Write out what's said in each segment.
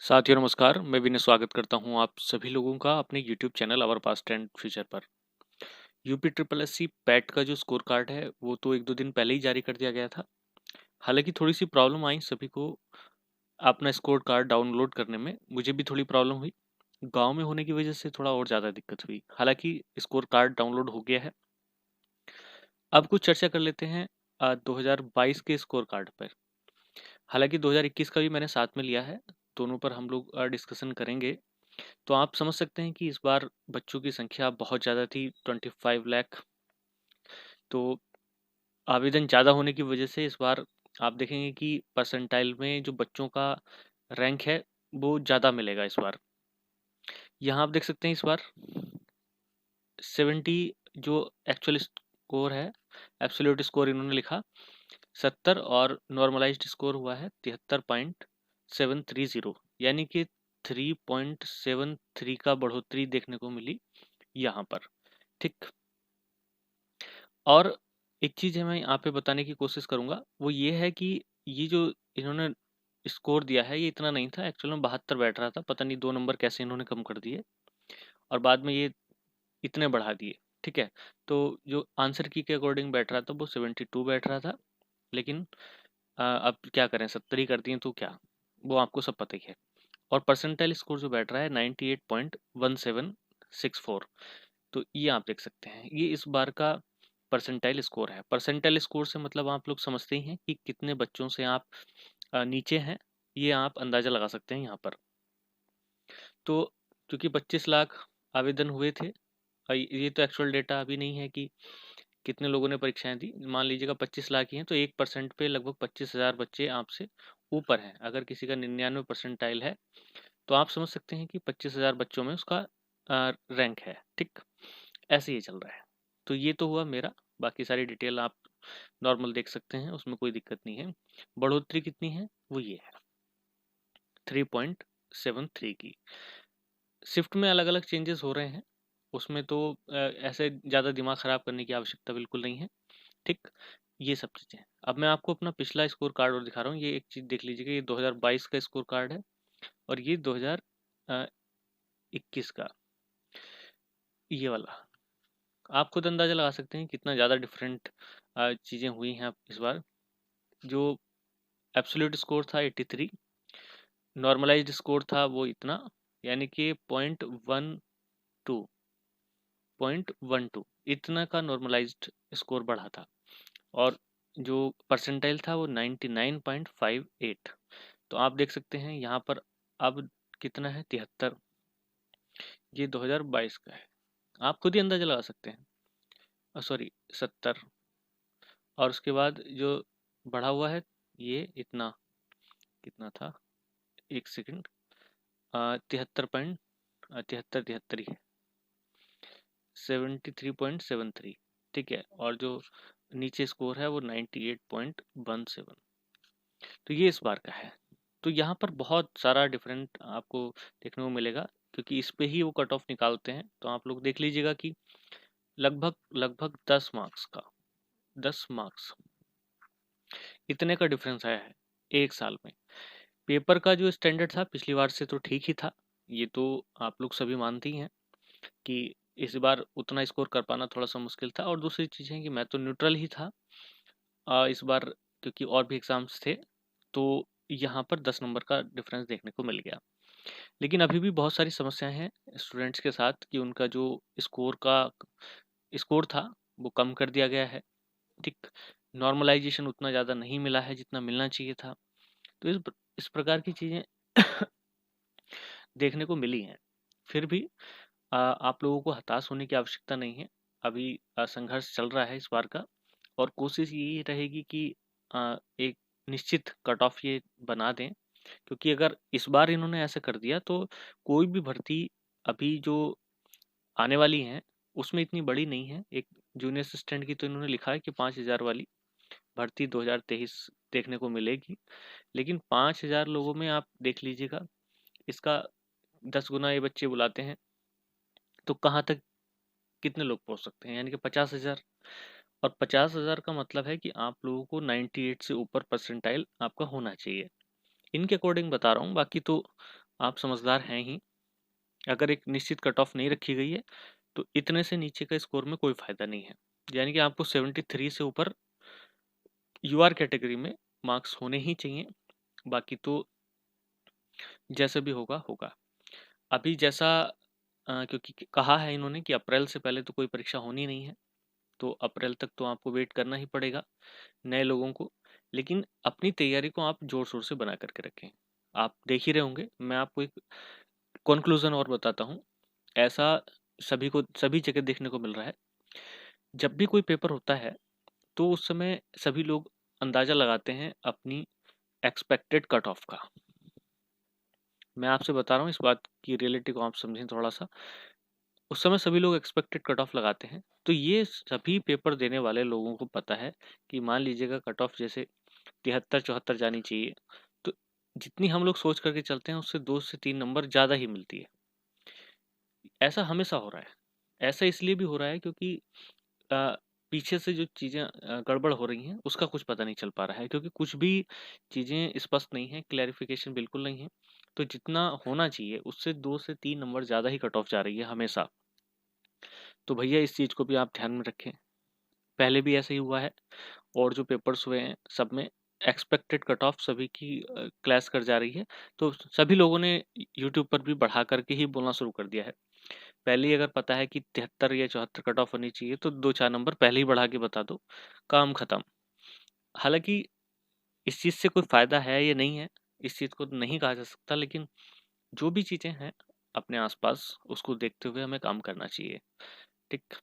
साथियों नमस्कार, मैं विनय स्वागत करता हूं आप सभी लोगों का अपने YouTube channel our past and future पर। UP triple S C PET का जो स्कोर कार्ड है वो तो एक दो दिन पहले ही जारी कर दिया गया था। हालांकि थोड़ी सी प्रॉब्लम आई सभी को अपना स्कोर कार्ड डाउनलोड करने में, मुझे भी थोड़ी प्रॉब्लम हुई। गांव में होने की वजह से थोड़ा और ज़्यादा दिक्कत हुई। हालांकि स्कोर कार्ड डाउनलोड हो गया है। अब कुछ चर्चा कर लेते हैं 2022 के स्कोर कार्ड पर। हालांकि 2021 का भी मैंने साथ में लिया है, दोनों पर हम लोग डिस्कशन करेंगे। तो आप समझ सकते हैं कि इस बार बच्चों की संख्या बहुत ज़्यादा थी, 25 लाख। तो आवेदन ज़्यादा होने की वजह से इस बार आप देखेंगे कि परसेंटाइल में जो बच्चों का रैंक है वो ज़्यादा मिलेगा इस बार। यहाँ आप देख सकते हैं इस बार 70 जो एक्चुअल स्कोर है, एब्सोल्यूट स्कोर इन्होंने लिखा 70 और नॉर्मलाइज्ड स्कोर हुआ है 73.730, यानी कि 3.73 का बढ़ोतरी देखने को मिली यहाँ पर। ठीक। और एक चीज़ है मैं यहाँ पे बताने की कोशिश करूँगा, वो ये है कि ये जो इन्होंने स्कोर दिया है ये इतना नहीं था। एक्चुअल में 72 बैठ रहा था, पता नहीं 2 नंबर कैसे इन्होंने कम कर दिए और बाद में ये इतने बढ़ा दिए। ठीक है। तो जो आंसर की के अकॉर्डिंग बैठ रहा था वो 72 बैठ रहा था, लेकिन अब क्या करें, 70 ही कर दिए तो क्या, वो आपको सब पता ही है। और परसेंटाइल स्कोर जो बैठ रहा है 98.1764। तो ये आप देख सकते हैं, ये इस बार का परसेंटाइल स्कोर है। परसेंटाइल स्कोर से मतलब आप लोग समझते ही हैं कि कितने बच्चों से आप नीचे हैं, ये आप अंदाज़ा लगा सकते हैं यहाँ पर। तो क्योंकि 25 लाख आवेदन हुए थे, ये तो एक्चुअल डेटा अभी नहीं है कि कितने लोगों ने परीक्षाएं दी। मान लीजिएगा 25 लाख ही हैं तो 1% पे लगभग 25,000 बच्चे आपसे ऊपर हैं। अगर किसी का 99 परसेंटाइल है तो आप समझ सकते हैं कि 25,000 बच्चों में उसका रैंक है। ठीक, ऐसे ही चल रहा है। तो ये तो हुआ मेरा। बाकी सारी डिटेल आप नॉर्मल देख सकते हैं, उसमें कोई दिक्कत नहीं है। बढ़ोतरी कितनी है वो ये है, 3.73 की। शिफ्ट में अलग अलग चेंजेस हो रहे हैं, उसमें तो ऐसे ज़्यादा दिमाग ख़राब करने की आवश्यकता बिल्कुल नहीं है। ठीक, ये सब चीज़ें। अब मैं आपको अपना पिछला स्कोर कार्ड और दिखा रहा हूँ। ये एक चीज़ देख लीजिएगा, ये 2022 का स्कोर कार्ड है और ये 2021 का, ये वाला। आप खुद अंदाज़ा लगा सकते हैं कितना ज़्यादा डिफरेंट चीज़ें हुई हैं इस बार। जो एब्सोल्यूट स्कोर था 83, नॉर्मलाइज्ड स्कोर था वो इतना, यानी कि 0.12 इतना का नॉर्मलाइज्ड स्कोर बढ़ा था। और जो परसेंटाइल था वो 99.58। तो आप देख सकते हैं यहाँ पर अब कितना है, 73। ये 2022 का है, आप खुद ही अंदाजा लगा सकते हैं। सॉरी, 70। और उसके बाद जो बढ़ा हुआ है ये इतना, कितना था, एक सेकंड, 73 ही है, 73.73। ठीक है। और जो नीचे स्कोर है वो 98.17। तो ये इस बार का है। तो यहाँ पर बहुत सारा डिफरेंट आपको देखने को मिलेगा, क्योंकि इस पे ही वो कट ऑफ निकालते हैं। तो आप लोग देख लीजिएगा कि लगभग लगभग 10 मार्क्स का, 10 मार्क्स, इतने का डिफरेंस आया है एक साल में। पेपर का जो स्टैंडर्ड था पिछली बार से तो ठीक ही था, ये तो आप लोग सभी मानते ही हैं कि इस बार उतना स्कोर कर पाना थोड़ा सा मुश्किल था। और दूसरी चीज़ है कि मैं तो न्यूट्रल ही था इस बार, क्योंकि और भी एग्ज़ाम्स थे। तो यहाँ पर 10 नंबर का डिफरेंस देखने को मिल गया। लेकिन अभी भी बहुत सारी समस्याएं हैं स्टूडेंट्स के साथ कि उनका जो स्कोर था वो कम कर दिया गया है। ठीक, नॉर्मलाइजेशन उतना ज़्यादा नहीं मिला है जितना मिलना चाहिए था। तो इस प्रकार की चीज़ें देखने को मिली हैं। फिर भी आप लोगों को हताश होने की आवश्यकता नहीं है। अभी संघर्ष चल रहा है इस बार का, और कोशिश यही रहेगी कि एक निश्चित कट ऑफ ये बना दें। क्योंकि अगर इस बार इन्होंने ऐसा कर दिया तो कोई भी भर्ती अभी जो आने वाली है उसमें इतनी बड़ी नहीं है। एक जूनियर असिस्टेंट की तो इन्होंने लिखा है कि 5,000 वाली भर्ती 2023 देखने को मिलेगी। लेकिन 5,000 लोगों में आप देख लीजिएगा, इसका 10 गुना ये बच्चे बुलाते हैं तो कहाँ तक कितने लोग पहुंच सकते हैं, यानी कि 50,000। और 50,000 का मतलब है कि आप लोगों को 98 से ऊपर परसेंटाइल आपका होना चाहिए। इनके अकॉर्डिंग बता रहा हूँ, बाकी तो आप समझदार हैं ही। अगर एक निश्चित कट ऑफ नहीं रखी गई है तो इतने से नीचे का स्कोर में कोई फायदा नहीं है। यानी कि आपको 73 से ऊपर यूआर कैटेगरी में मार्क्स होने ही चाहिए। बाकी तो जैसे भी होगा होगा। अभी जैसा क्योंकि कहा है इन्होंने कि अप्रैल से पहले तो कोई परीक्षा होनी नहीं है, तो अप्रैल तक तो आपको वेट करना ही पड़ेगा नए लोगों को। लेकिन अपनी तैयारी को आप जोर शोर से बना करके रखें। आप देख ही रहे होंगे, मैं आपको एक कंक्लूजन और बताता हूँ। ऐसा सभी को सभी जगह देखने को मिल रहा है। जब भी कोई पेपर होता है तो उस समय सभी लोग अंदाजा लगाते हैं अपनी एक्सपेक्टेड कट ऑफ का। मैं आपसे बता रहा हूँ, इस बात की रियलिटी को आप समझें थोड़ा सा। उस समय सभी लोग एक्सपेक्टेड कट ऑफ लगाते हैं, तो ये सभी पेपर देने वाले लोगों को पता है कि मान लीजिएगा कट ऑफ जैसे 73-74 जानी चाहिए, तो जितनी हम लोग सोच करके चलते हैं उससे 2 से 3 नंबर ज़्यादा ही मिलती है। ऐसा हमेशा हो रहा है। ऐसा इसलिए भी हो रहा है क्योंकि अ, पीछे से जो चीज़ें गड़बड़ हो रही हैं उसका कुछ पता नहीं चल पा रहा है, क्योंकि कुछ भी चीज़ें स्पष्ट नहीं है, क्लैरिफिकेशन बिल्कुल नहीं है। तो जितना होना चाहिए उससे 2 से 3 नंबर ज़्यादा ही कट ऑफ जा रही है हमेशा। तो भैया इस चीज़ को भी आप ध्यान में रखें। पहले भी ऐसा ही हुआ है और जो पेपर्स हुए हैं सब में एक्सपेक्टेड कट ऑफ सभी की क्लैश कर जा रही है। तो सभी लोगों ने यूट्यूब पर भी बढ़ा करके ही बोलना शुरू कर दिया है। पहले ही अगर पता है कि 73 या 74 कट ऑफ होनी चाहिए तो 2-4 नंबर पहले ही बढ़ा के बता दो, काम खत्म। हालाँकि इस चीज़ से कोई फ़ायदा है या नहीं है, इस चीज़ को नहीं कहा जा सकता, लेकिन जो भी चीज़ें हैं अपने आस-पास उसको देखते हुए हमें काम करना चाहिए, ठीक?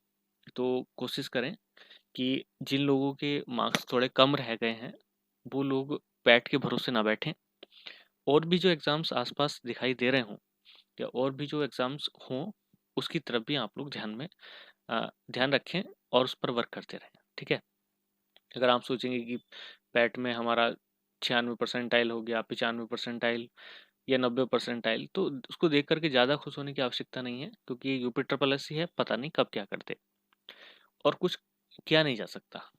तो कोशिश करें कि जिन लोगों के मार्क्स थोड़े कम रह गए हैं, वो लोग पैट के भरोसे ना बैठें। और भी जो एग्ज़ाम्स आस-पास दिखाई दे रहे हों या और भी जो एग्ज़ाम्स हों, उसकी तरफ भी आप लोग ध्यान रखें और उस पर वर्क करते रहें, ठीक है? अगर आप सोचेंगे कि पैट में हमारा 96 परसेंटाइल हो गया, 95 परसेंटाइल या 90 परसेंटाइल, तो उसको देख कर के ज़्यादा खुश होने की आवश्यकता नहीं है, क्योंकि ये यूपी ट्रिपल एससी है, पता नहीं कब क्या कर दे और कुछ किया नहीं जा सकता।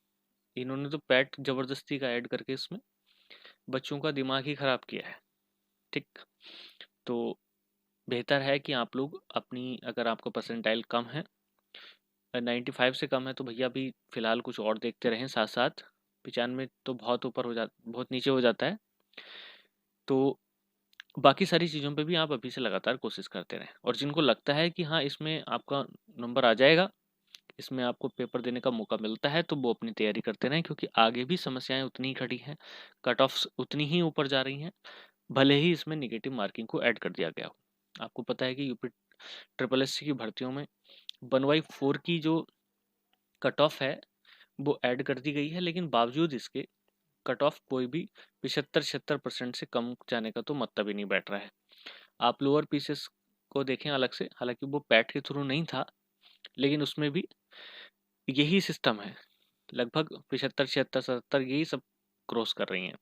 इन्होंने तो पैट ज़बरदस्ती का ऐड करके इसमें बच्चों का दिमाग ही खराब किया है, ठीक? तो बेहतर है कि आप लोग अपनी, अगर आपका परसेंटाइल कम है, 95 से कम है, तो भैया अभी फ़िलहाल कुछ और देखते रहें साथ-साथ। 95 तो बहुत नीचे हो जाता है। तो बाकी सारी चीज़ों पे भी आप अभी से लगातार कोशिश करते रहें, और जिनको लगता है कि हाँ, इसमें आपका नंबर आ जाएगा, इसमें आपको पेपर देने का मौका मिलता है, तो वो अपनी तैयारी करते रहें, क्योंकि आगे भी समस्याएँ उतनी ही खड़ी हैं, कट ऑफ्स उतनी ही ऊपर जा रही हैं, भले ही इसमें नेगेटिव मार्किंग को ऐड कर दिया गया हो। आपको पता है कि यूपी ट्रिपल एससी की भर्तियों में 1/4 की जो कट ऑफ है वो ऐड कर दी गई है, लेकिन बावजूद इसके कट ऑफ कोई भी 75-76% से कम जाने का तो मतलब ही नहीं बैठ रहा है। आप लोअर पीसेस को देखें अलग से, हालांकि वो पैट के थ्रू नहीं था, लेकिन उसमें भी यही सिस्टम है। लगभग 75, 76, 77 यही सब क्रॉस कर रही हैं।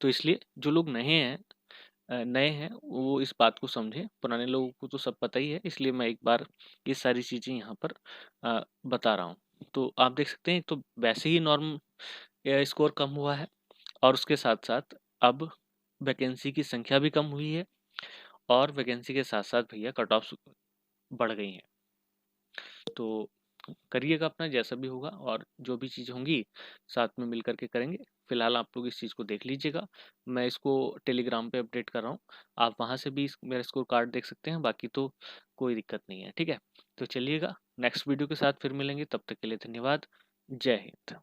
तो इसलिए जो लोग नए हैं वो इस बात को समझें, पुराने लोगों को तो सब पता ही है, इसलिए मैं एक बार ये सारी चीज़ें यहाँ पर बता रहा हूँ। तो आप देख सकते हैं, तो वैसे ही नॉर्म स्कोर कम हुआ है, और उसके साथ-साथ अब वैकेंसी की संख्या भी कम हुई है, और वैकेंसी के साथ-साथ भैया कट ऑफ्स बढ़ गई हैं। तो करिएगा अपना जैसा भी होगा, और जो भी चीज़ होंगी साथ में मिल कर के करेंगे। फिलहाल आप लोग इस चीज़ को देख लीजिएगा। मैं इसको टेलीग्राम पे अपडेट कर रहा हूँ। आप वहाँ से भी मेरा स्कोर कार्ड देख सकते हैं, बाकी तो कोई दिक्कत नहीं है, ठीक है? तो चलिएगा, नेक्स्ट वीडियो के साथ फिर मिलेंगे, तब तक के लिए धन्यवाद। जय हिंद।